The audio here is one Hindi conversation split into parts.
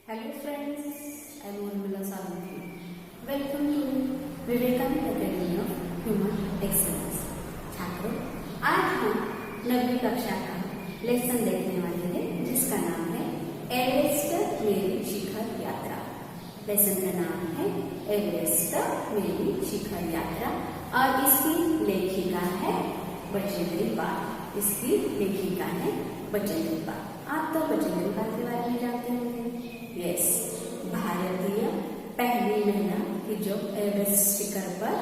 Hello friends, I am Urmila Salunki. Welcome to Vivekananda academy of human excellence. छात्रों, आज हम 9वीं कक्षा का लेसन देखने वाले हैं जिसका नाम है एवरेस्ट मेरी शिखर यात्रा। लेसन का नाम है एवरेस्ट मेरी शिखर यात्रा और इसकी लेखिका है बचेंद्री पाल। इसकी लेखिका है बचेंद्री पाल। आप तो बचेंद्री पाल के बारे में जानते होंगे। यस, भारतीय पहली महिला की जो एवरेस्ट शिखर पर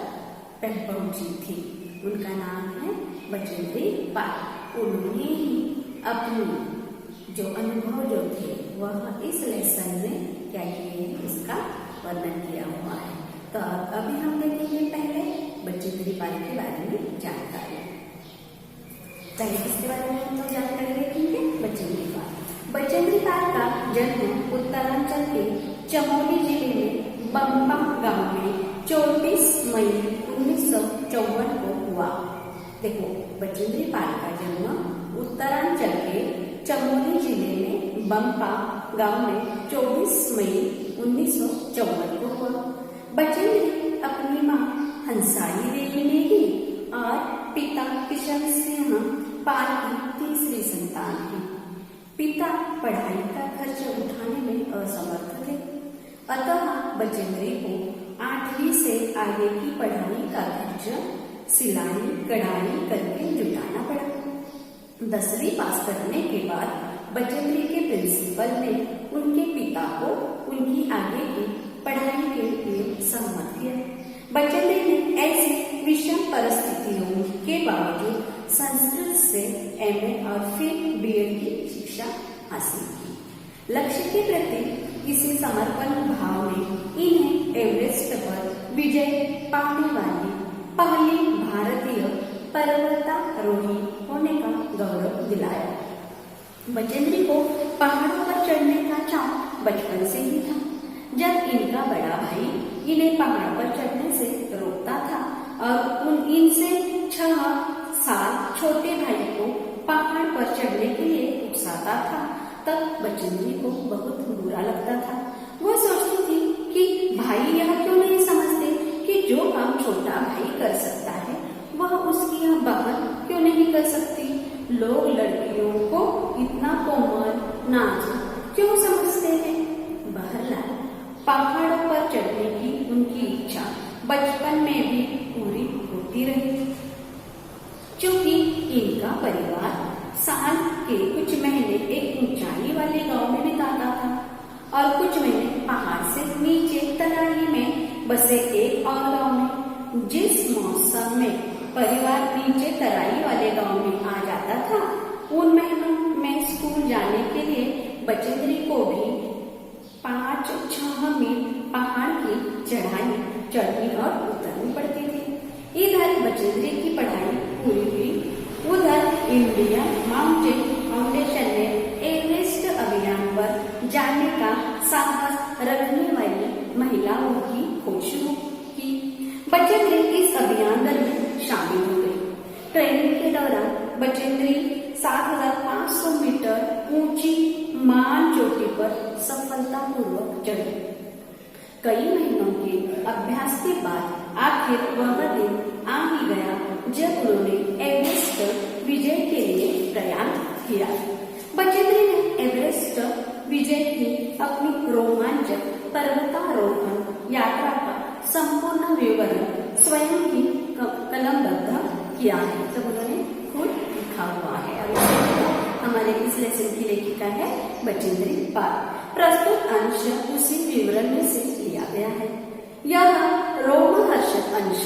पहुंची थी उनका नाम है बचेंद्री पाल। उन्होंने ही अपनी जो अनुभव जो थे वह इस लेसन में क्या किए हैं इसका वर्णन किया हुआ है। तो अभी हम देखेंगे पहले बचेंद्री पाल के बारे में जानकारी। पहले किसके बारे में हम तो जानकारी देखेंगे? बचेंद्री पाल। बचेंद्री पाल का जन्म उत्तरांचल के चमोली जिले में बम्बा गांव में 24 मई 1954 को हुआ। देखो, बचेंद्री पाल का जन्म उत्तरांचल के चमोली जिले में बम्बा गांव में 24 मई 1954 को हुआ। बचेंद्री अपनी मां हंसाई देवी ने ही और पिता किशन सिंह पाल की तीसरी संतान थी। पिता पढ़ाई का खर्च उठाने में असमर्थ थे, अतः बचेंद्री को 8वीं से आगे की पढ़ाई का खर्च सिलाई कढ़ाई करके जुटाना पड़ा। 10वीं पास करने के बाद बचेंद्री के प्रिंसिपल ने उनके पिता को उनकी आगे की पढ़ाई के लिए सहमत किया। बचेंद्री ने ऐसी विषम परिस्थितियों के बावजूद संस्कृत से एमए और फिर बीएड की शिक्षा हासिल की। लक्ष्य के प्रति इसी समर्पण भाव में इन्हें एवरेस्ट पर विजय पाने वाली पहली भारतीय पर्वतारोही होने का गौरव दिलाया। बचेंद्री को पहाड़ों पर चढ़ने का चाव बचपन से ही था। जब इनका बड़ा भाई इन्हें पहाड़ पर चढ़ने से रोकता था और इनसे 6 साल छोटे भाई को पहाड़ पर चढ़ने के लिए उकसाता था, तब बचेंद्री को बहुत बुरा लगता था। वो सोचती थी कि भाई यह क्यों नहीं समझते कि जो काम छोटा भाई कर सकता है वह उसकी यह बहन क्यों नहीं कर सकती। लोग लड़कियों को इतना कोमल नाजुक क्यों समझते हैं। बहरहाल पहाड़ों पर चढ़ने की उनकी इच्छा बचपन में भी पूरी होती रही। क्योंकि इनका परिवार साल के कुछ महीने एक ऊंचाई वाले गांव में बिताता था और कुछ महीने पहाड़ से नीचे तराई में बसे एक और गांव में। जिस मौसम में परिवार नीचे तराई वाले गांव में आ जाता था, उन महीनों में स्कूल जाने के लिए बचेंद्री को भी 5-6 मील पहाड़ की चढ़ाई चढ़नी और उतरनी पड़ती थी। इधर बचेंद्री की पढ़ाई पूरी हुई, उधर इंडियन माउंटेन फाउंडेशन ने एवरेस्ट अभियान पर जाने का साहस रखने वाली महिलाओं की खोज शुरू की। बचेंद्री इस अभियान में शामिल हो गई। ट्रेनिंग के दौरान बचेंद्री 7500 मीटर ऊंची मान चोटी पर सफलतापूर्वक चढ़ी। कई महीनों के अभ्यास के बाद आखिर वह दिन आ ही गया जब उन्होंने एवरेस्ट विजय के लिए प्रयास किया। बचेंद्री ने एवरेस्ट विजय की अपनी रोमांचक पर्वतारोहण यात्रा का संपूर्ण विवरण स्वयं ही कलमबद्ध किया है। तो उन्होंने खुद लिखा हुआ है और हमारे इस लेसन की लेखिका है बचेंद्री पाल। प्रस्तुत अंश उसी विवरण में से लिया गया है। यह रोमहर्षक अंश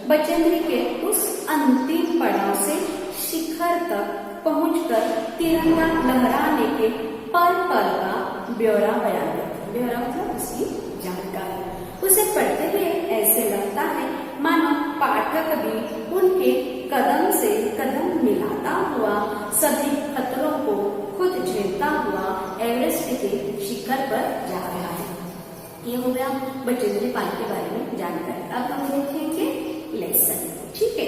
बचेंद्री के उस अंतिम पड़ाव से शिखर तक पहुंचकर तिरंगा लहराने के पल पल का ब्यौरा बयान करता है। ब्यौरा मतलब उसकी जानकारी। उसे पढ़ते हुए ऐसे लगता है मानो पाठक भी उनके कदम से कदम मिलाता हुआ सभी खतरों को खुद झेलता हुआ एवरेस्ट के शिखर पर जा रहा है। ये हो गया बचेंद्री पाल के बारे में जानकारी। अब हम देखेंगे लेसन। ठीक है,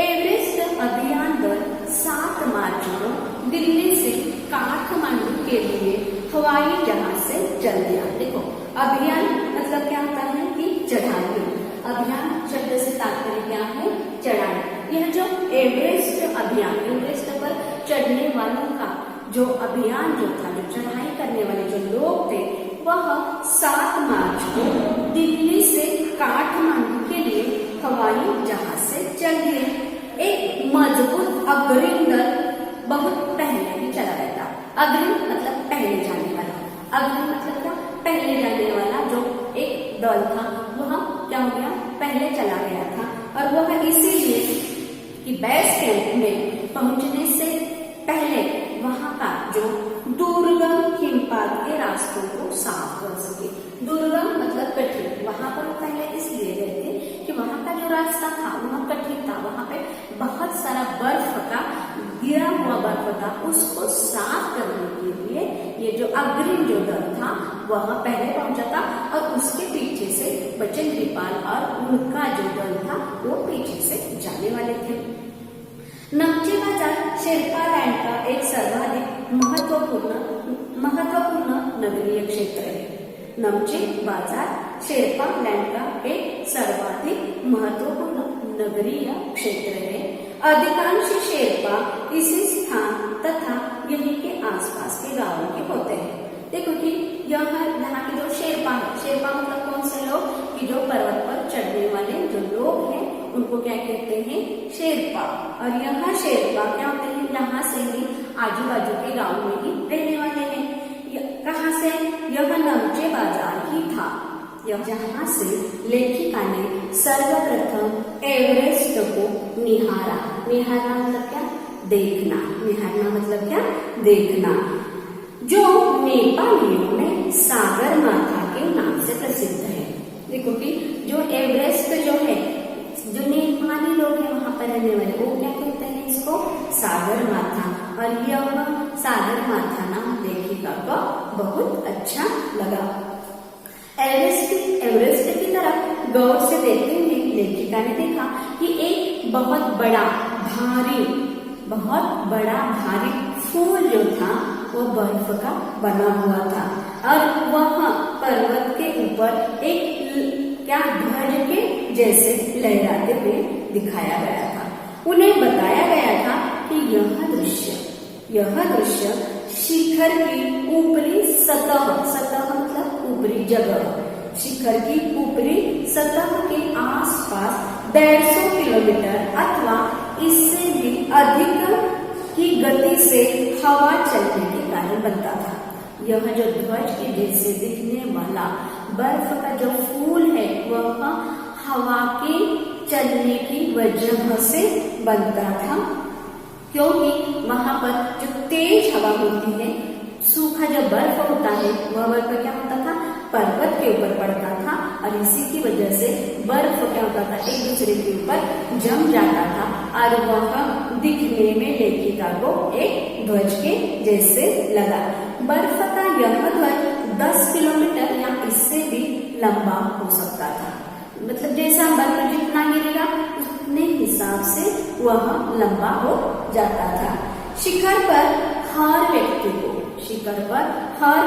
एवरेस्ट अभियान दल 7 मार्च को दिल्ली से काठमांडू के लिए हवाई जहाज से से चल दिया। देखो अभियान मतलब क्या होता है कि चढ़ाई। अभियान शब्द से तात्पर्य क्या है? चढ़ाई। यह जो एवरेस्ट अभियान, एवरेस्ट पर चढ़ने वालों का जो अभियान जो था, जो चढ़ाई करने वाले जो लोग थे, वह 7 मार्च को दिल्ली से काठमांडू के लिए हवाई जहाज से चल दिए। एक मजबूत अग्रिम दल बहुत पहले ही चला गया था। अग्रिम मतलब पहले जाने वाला, अग्रिम मतलब क्या? पहले जाने वाला जो एक दल था वह क्या हो गया? पहले चला गया था। और वह इसीलिए कि बेस कैंप में पहुंचने से पहले वहां का जो दुर्गम हिमपात के रास्तों को साफ कर सके। दुर्गम मतलब कठिन। वहां पर पहले इसलिए गए थे कि वहां का जो रास्ता था वह कठिन था, वहां पे बहुत सारा बर्फ का गिरा हुआ बर्फ था, उसको साफ करने के लिए ये जो अग्रिम जो दल था वह पहले पहुंचा था और उसके पीछे से बचेंद्रीपाल और उनका जो दल था वो पीछे से जाने वाले थे। नमचे बाजार शेरपा लैंड का एक सर्वाधिक महत्वपूर्ण नगरीय क्षेत्र है। नमचे बाजार शेरपा लैंड का एक सर्वाधिक महत्वपूर्ण नगरीय क्षेत्र है। अधिकांश शेरपा इसी स्थान तथा यहीं के आसपास के गांवों के होते हैं। देखो कि यहाँ के जो शेरपा है, शेरपा मतलब कौन से लोग? कि जो पर्वत पर चढ़ने वाले जो लोग हैं उनको क्या कहते हैं? शेरपा। और यहाँ शेरपा क्या होते हैं? यहाँ से ही आजू बाजू के गांव में ही रहने वाले हैं। कहाँ से? यह नमचे बाजार ही था, यह जहाँ से लेखिका ने सर्वप्रथम एवरेस्ट को निहारा। निहारना मतलब क्या? देखना। निहारना मतलब क्या? देखना। जो नेपालियों में सागर माथा के नाम से प्रसिद्ध है। देखो कि जो एवरेस्ट जो है, जो नेपाली लोग हैं वहां पर रहने वाले, वो क्या कहते हैं इसको? सागर माथा। और यह सागर माथा नाम लेखिका को बहुत अच्छा लगा। एवरेस्ट की तरफ गौर से देखते हुए लेखिका ने देखा कि एक बहुत बड़ा भारी फूल जो था वो बर्फ का बना हुआ था और वह पर्वत के ऊपर एक क्या ध्वज के जैसे लहराते हुए दिखाया गया था। उन्हें बताया गया था कि यह दृश्य शिखर की ऊपरी सतह मतलब ऊपरी जगह, शिखर की ऊपरी सतह के आसपास 150 किलोमीटर अथवा इससे भी अधिक की गति से हवा चलने के कारण बनता था। यह जो ध्वज के जैसे दिखने वाला बर्फ का जो फूल है वह हवा के चलने की वजह से बनता था, क्योंकि वहां पर जो तेज हवा होती है, सूखा जो बर्फ होता है वह बर्फ क्या होता था? पर्वत के ऊपर पड़ता था और इसी की वजह से बर्फ क्या होता था? एक दूसरे के ऊपर जम जाता था और वह दिखने में लेखिका को एक ध्वज के जैसे लगा। बर्फ का यह ध्वज 10 किलोमीटर या इससे भी लंबा हो सकता था। मतलब जैसा बर्फ जितना गिरेगा उतने हिसाब से वह लंबा हो जाता था। शिखर पर हर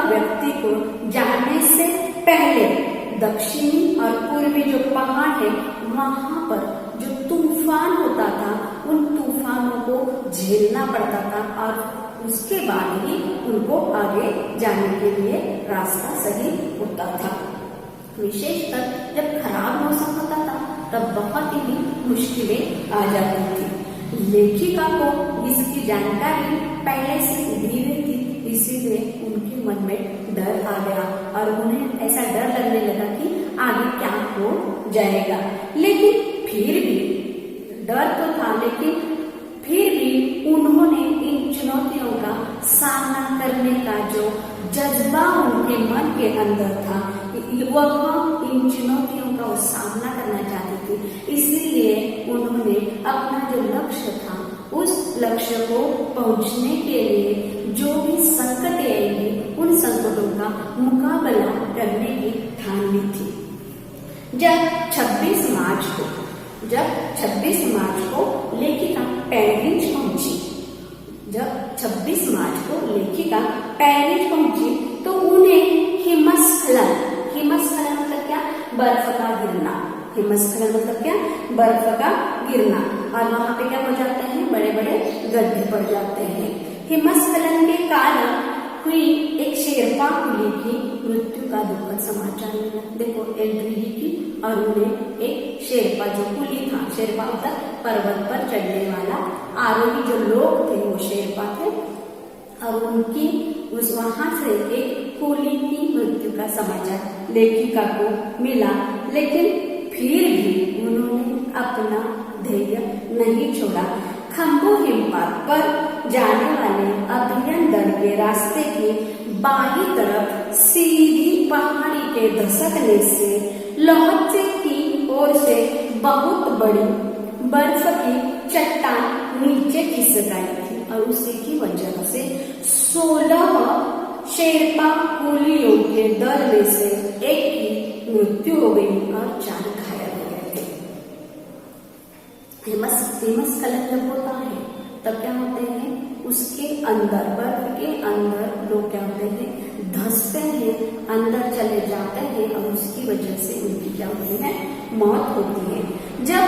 व्यक्ति को जाने से पहले दक्षिणी और पूर्वी जो पहाड़ है वहां पर जो तूफान होता था उन तूफानों को झेलना पड़ता था और उसके बाद ही उनको आगे जाने के लिए रास्ता सही होता था। विशेषकर जब खराब मौसम होता था तब बहुत ही मुश्किलें आ जाती थी। लेखिका को इसकी जानकारी पहले से दी हुई थी, इसीलिए उनके मन में डर आ गया और उन्हें ऐसा डर लगने लगा कि आगे क्या हो जाएगा। लेकिन फिर भी डर तो था, लेकिन फिर भी उन्होंने इन चुनौतियों का सामना करने का जो जज्बा उनके मन के अंदर था वह इन चुनौतियों का सामना करना चाहती थी। इसीलिए उन्होंने अपना जो लक्ष्य था उस लक्ष्य को पहुंचने के लिए जो भी संकट आएंगे उन संकटों का मुकाबला करने की ठान ली थी। जब 26 मार्च को लेखिका पेरिस पहुंची, तो उन्हें हिमस्खलन। हिमस्खलन मतलब क्या? बर्फ का गिरना। हिमस्खलन मतलब क्या? बर्फ का गिरना। और वहां पे क्या हो जाते हैं? बड़े बड़े गड्ढे पड़ जाते हैं। हिमस्खलन के कारण हुई एक शेरपा कुली की मृत्यु का दुखद समाचार मिला। देखो एंट्री ही की और उन्हें एक शेरपा जो कुली था, शेरपा मतलब पर्वत पर चढ़ने वाला आरोही जो लोग थे वो शेरपा थे, और उनकी उस वहां से एक कुली की मृत्यु का समाचार लेखिका को मिला। लेकिन फिर भी उन्होंने अपना धैर्य नहीं छोड़ा। खम्बू हिमपात पर जाने वाले अभियान दल के रास्ते की बाई तरफ सीधी पहाड़ी के धसकने से लोहचे की ओर से बहुत बड़ी बर्फ की चट्टान नीचे खिसक आई थी, और उसी की वजह से 16 शेरपा कुलियों के दल में से एक की मृत्यु हो गई और 4 घायल हो गए थे। हिमस्खलन जब होता है तब क्या होते हैं? उसके अंदर, बर्फ के अंदर लोग क्या होते हैं? धंसते हैं, अंदर चले जाते हैं, और उसकी वजह से उनकी क्या होती है? मौत होती है। जब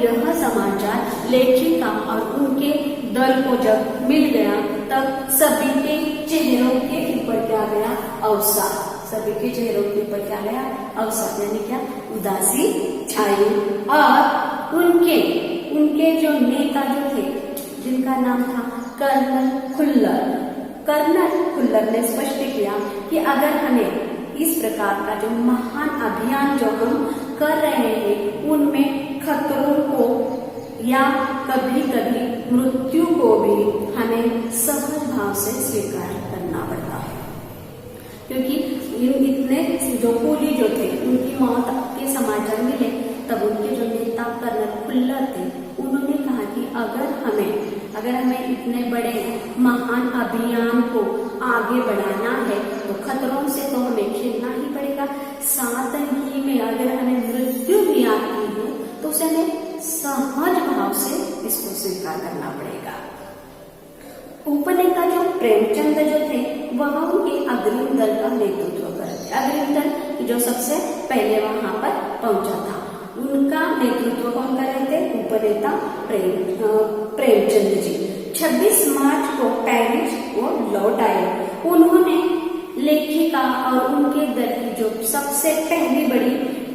यह समाचार लेखिका और उनके दल को जब मिल गया तब सभी के चेहरों के ऊपर क्या गया? अवसाद। सभी के चेहरों के ऊपर क्या गया? अवसाद, यानी क्या? उदासी छाई। और उनके जो नेता जो थे, जिनका नाम था कर्नल खुल्लर ने स्पष्ट किया कि अगर हमें इस प्रकार का जो महान अभियान जो हम कर रहे हैं उनमें खतरों को या कभी कभी मृत्यु को भी हमें सहज भाव से स्वीकार करना पड़ता है, क्योंकि इतने जो कुली जो थे उनकी मौत के समाचार मिले तब उनके जो नेता कर्नल खुल्लर थे उन्होंने कहा कि अगर हमें इतने बड़े महान अभियान को आगे बढ़ाना है तो खतरों से तो हमें खेलना ही पड़ेगा। साथ ही में अगर हमें मृत्यु भी आती है तो उसे हमें सहज भाव से इसको स्वीकार करना पड़ेगा। उपनेता जो प्रेमचंद जो थे वह उनके अग्रिम दल का नेतृत्व करते। अग्रिम दल जो सबसे पहले वहां पर पहुंचा था उनका नेतृत्व कौन कर रहे थे? उपनेता प्रेमचंद जी। 26 मार्च को पेरिस वो लौट आए। उन्होंने लेखिका और उनके दल की जो सबसे पहली बड़ी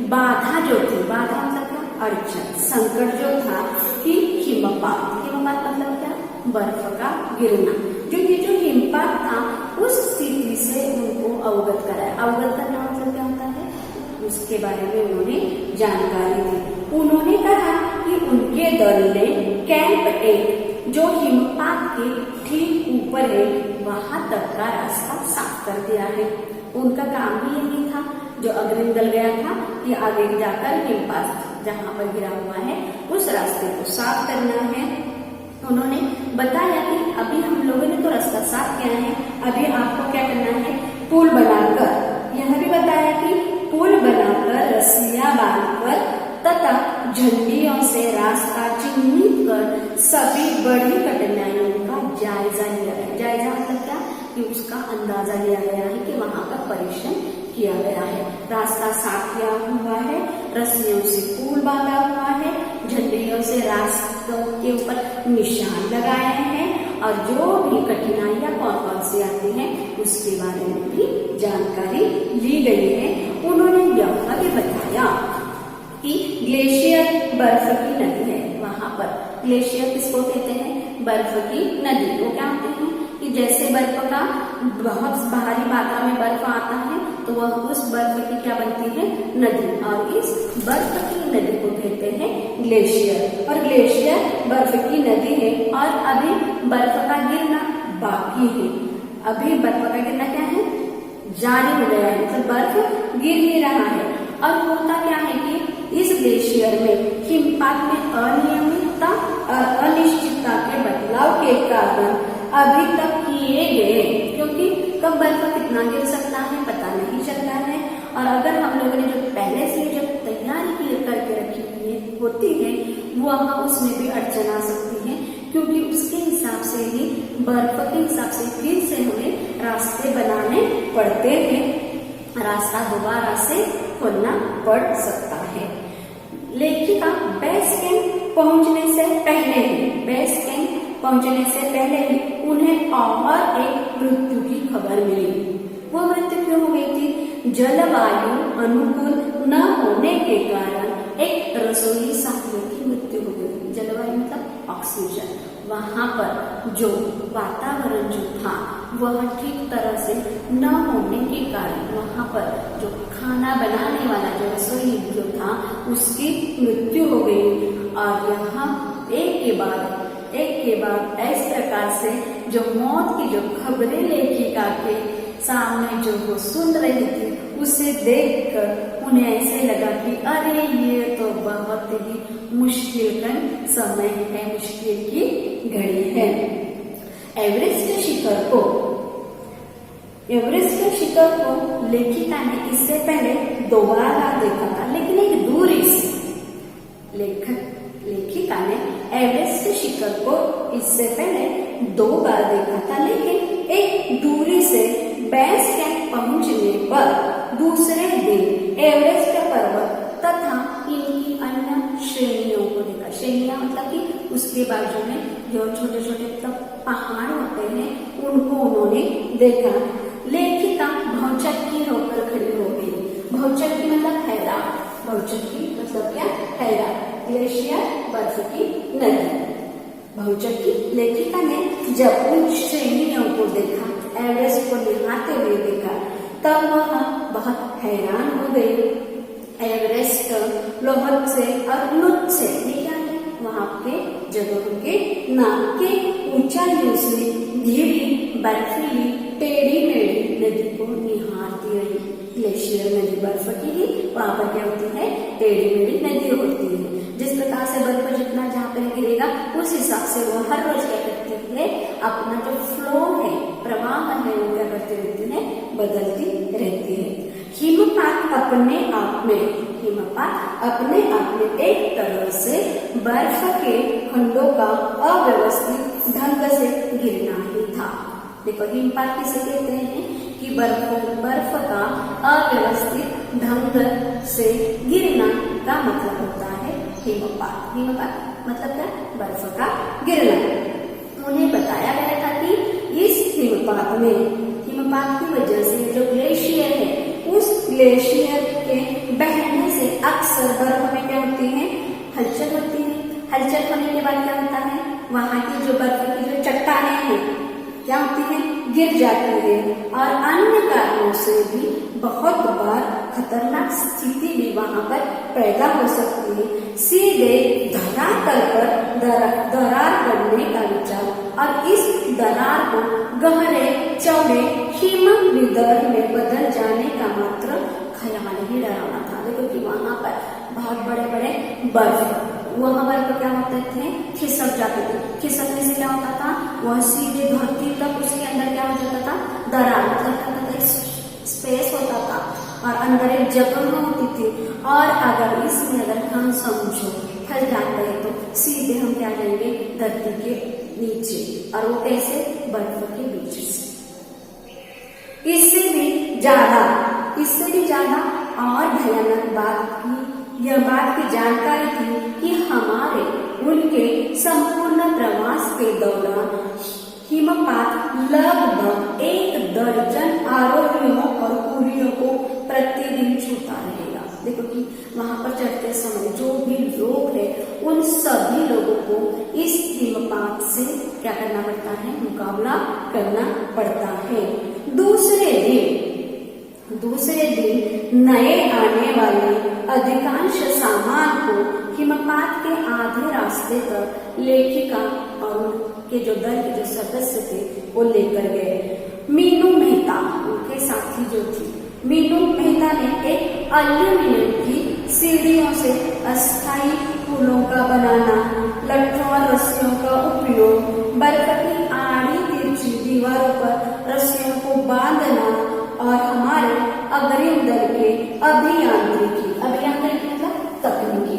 बाधा जो थी, बाधा मतलब अड़चन, संकट जो था कि हिमपात मतलब क्या? बर्फ का गिरना। जो ये जो हिमपात था उस स्थिति से उनको अवगत कराया। अवगत करना मतलब क्या होता है? उसके बारे में उन्होंने जानकारी दी। उन्होंने कहा कि उनके दल ने कैंप 1 जो हिमपात के ठीक ऊपर है वहां तक का रास्ता साफ कर दिया है। उनका काम भी यही था जो अग्रिम दल गया था कि आगे जाकर हिमपात जहां पर गिरा हुआ है उस रास्ते को साफ करना है। उन्होंने बताया कि अभी हम लोगों ने तो रास्ता साफ किया है, अभी आपको क्या करना है? पुल बनाकर, यह भी बताया कि पुल बनाकर रस्सियां बांधकर तथा झंडियों से रास्ता चिन्हित कर सभी बड़ी कठिनाइयों का जायजा लिया गया। जायजा मतलब क्या? कि उसका अंदाजा लिया गया है कि वहां पर परिश्रम किया गया है। रास्ता साफ किया हुआ है, रस्सियों से पुल बांधा हुआ है, झंडियों से रास्तों के ऊपर निशान लगाए हैं, और जो भी कठिनाइयां कौन सी आती हैं उसके बारे में भी जानकारी ली गई है। उन्होंने यह भी बताया कि ग्लेशियर बर्फ की नदी है। वहां पर ग्लेशियर किसको कहते हैं? बर्फ की नदी। वो क्या होते हैं कि जैसे बर्फ का बहुत भारी मात्रा में बर्फ आता है तो वह उस बर्फ की क्या बनती है? नदी, और इस बर्फ की नदी को कहते हैं ग्लेशियर। और ग्लेशियर बर्फ की नदी है और अभी बर्फ का गिरना बाकी है। अभी बर्फ का गिरना क्या है? जारी हो गया है, मतलब बर्फ गिर ही रहा है। और होता क्या है कि इस ग्लेशियर में हिमपात में अनियमितता और अनिश्चितता के बदलाव के कारण अभी तक किए गए, क्योंकि कब बर्फ कितना गिर सकता है पता नहीं चलता है, और अगर हम लोगों ने जो पहले से जब तैयारी करके रखी हुई होती है वह उसमें भी अड़चन आ सकती है, क्योंकि उसके हिसाब से ही बर्फ के हिसाब से फिर से हमें रास्ते बनाने पड़ते हैं, रास्ता दोबारा से खोलना पड़ सकता है। लेखिका बेस कैंप पहुंचने से पहले ही उन्हें और एक मृत्यु की खबर मिली। वो मृत्यु क्यों हो गई थी? जलवायु अनुकूल न होने के कारण एक रसोई साथियों की मृत्यु हो गई। जलवायु मतलब ऑक्सीजन, वहां पर जो वातावरण जो था वह ठीक तरह से न होने के कारण वहां पर जो खाना बनाने वाला जो रसोई जो था उसकी मृत्यु हो गई। और यहाँ एक के बाद इस प्रकार से जो मौत की जो खबरें लेखिका के सामने जो वो सुन रही थी उसे देखकर उन्हें ऐसे लगा कि अरे ये तो बहुत ही मुश्किल का समय है, मुश्किल की घड़ी है। एवरेस्ट के शिखर को लेखिका ने इससे पहले 2 बार देखा था, लेकिन एक दूरी से। लेखिका ने एवरेस्ट के शिखर को इससे पहले 2 बार देखा था, लेकिन एक दूरी से बेस कैंप पहुंचने पर दूसरे दिन एवरेस्ट पर्वत तथा इनकी अन्य श्रेणियों को देखा। श्रेणियां मतलब कि उसके बाजू में जो छोटे छोटे पहाड़ होते हैं उनको उन्होंने देखा। लेखिका भौचक्की होकर खड़ी हो गई। भौचक्की मतलब हैरान, भौचक्की मतलब क्या? हैरान। ग्लेशियर बर्फ की नदी। भौचक्की लेखिका ने जब उन श्रेणियों को देखा, एवरेस्ट को निहारते हुए देखा, तब वह बहुत हैरान हो गई। एवरेस्ट लोहत से और लुट से, ये क्या है? वहां के जगहों के नाम के ऊंचाइयों से घिरी बर्फीली टेढ़ी मेढ़ी नदी को निहारती रही। ग्लेशियर नदी बर्फ की ही, वहां पर क्या होती है? टेढ़ी मेढ़ी नदी होती है। जिस प्रकार से बर्फ जितना जहाँ पर गिरेगा उस हिसाब से वो हर रोज क्या करती है? अपना जो फ्लो है, प्रवाह है, वो क्या करती रहती है? बदलती रहती है। हिमपात अपने आप में एक तरह से बर्फ के खंडों का अव्यवस्थित ढंग से गिरना ही था। देखो, हिमपात किसे कहते हैं? कि बर्फ का अव्यवस्थित ढंग से गिरना का मतलब होता है हिमपात। हिमपात मतलब क्या? बर्फ का गिरना। उन्हें बताया गया था कि इस हिमपात की वजह से जो ग्लेशियर है, उस ग्लेशियर के बहने से अक्सर बर्फ में क्या होती है? हलचल होती है। हलचल होने के बाद क्या होता है? वहां की जो बर्फ की जो चट्टानें हैं क्या होती है? गिर जाती है। और अन्य कारणों से भी बहुत बार खतरनाक स्थिति भी वहां पर पैदा हो सकती है। सीधे धरातल पर दरार पड़ने का विचार और इस दरार को गहरे चौड़े हिम विदर्भ में बदल जाने का मात्र ख्याल ही डरावना था। देखो कि वहां पर बहुत बड़े बड़े बर्फ, वहां बर्फ क्या होते थे? खिसक जाते थे। खिसकने से क्या होता था? वह सीधे धरती तक, उसके अंदर क्या हो जाता था? दरार मतलब स्पेस होता था और अंदर एक जगह होती थी। और अगर इसमें अगर हम समझो फंस जाते हैं तो सीधे हम क्या जाएंगे? धरती के नीचे। और वो कैसे? बर्फ के बीच से। इससे भी ज्यादा और भयानक यह बात की जानकारी थी कि हमारे उनके संपूर्ण प्रवास के दौरान हिमपात लगभग 1 दर्जन आरोहियों और कुरियों को प्रतिदिन छूता रहेगा। देखो कि वहां पर चढ़ते समय जो भी लोग हैं उन सभी लोगों को इस हिमपात से क्या करना पड़ता है? मुकाबला करना पड़ता है। दूसरे दिन नए आने वाले अधिकांश सामान को हिमपात के आधे रास्ते तक लेखिका और उनके जो दल के जो सदस्य थे वो लेकर गए। मीनू मेहता उनके साथी जो थी, मीनू मेहता ने एक एल्यूमिनियम की सीढ़ियों से अस्थायी पुलों का बनाना, लट्ठों और रस्सियों का उपयोग, बर्फ की आड़ी तिरछी दीवारों पर रस्सियों को बांधना और हमारे अग्रिम दल के अभियांत्रिकी मतलब तकनीकी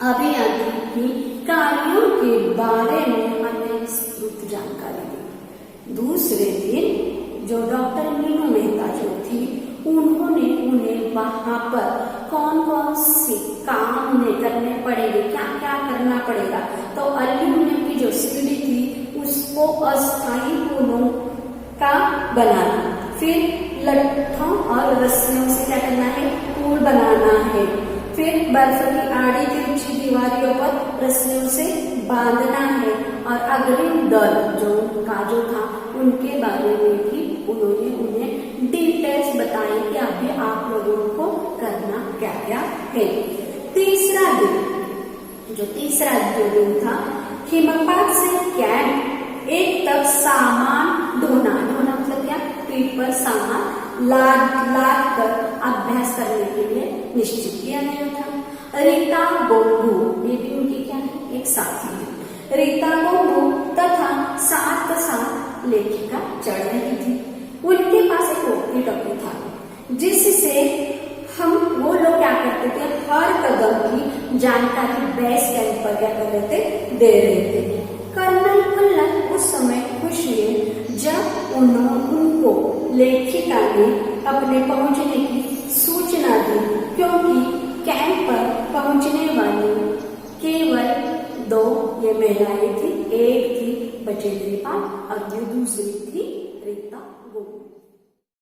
अभियांत्रिकी कार्यों के बारे में हमें विस्तृत जानकारी दिन जो डॉक्टर मीनू मेहता जो थी, उन्होंने उन्हें वहां पर कौन कौन से काम उन्हें करने पड़ेंगे, क्या क्या करना पड़ेगा, तो एल्यूमिनियम की जो सीढ़ी थी उसको अस्थायी पुलों का बनाना, फिर लट्ठों और रस्सियों से क्या करना है, पुल बनाना है, फिर बर्फ की आड़ी तिरछी दीवारों पर रस्सियों से बांधना है, और अग्रिम दल जो था उनके बारे में भी उन्होंने उन्हें डिटेल्स बताई कि अभी आप लोगों को करना क्या क्या है। तीसरा दिन था हिमपात से कैंप 1 तक सामान ढोना मतलब क्या, पीठ पर सामान लाद कर अभ्यास करने के लिए निश्चित किया गया था। रीता गोगू, ये भी उनकी क्या है, एक साथी है। रीता गोगू तथा साथ लेखिका चढ़ रही थी। उनके पास एक वॉकी-टॉकी था, जिससे वो लोग क्या करते थे, हर कदम की जानकारी बेस कैंप पर क्या कर रहे थे, दे रहे थे। कर्नल कुल्लर उस समय खुश हुए जब उनको लेखिका ने अपने पहुंचने की सूचना दी, क्योंकि कैंप पर पहुंचने वाली केवल 2 ये महिलाएं थी, एक थी बचेंद्री पाल और दूसरी थी रीता गोगू।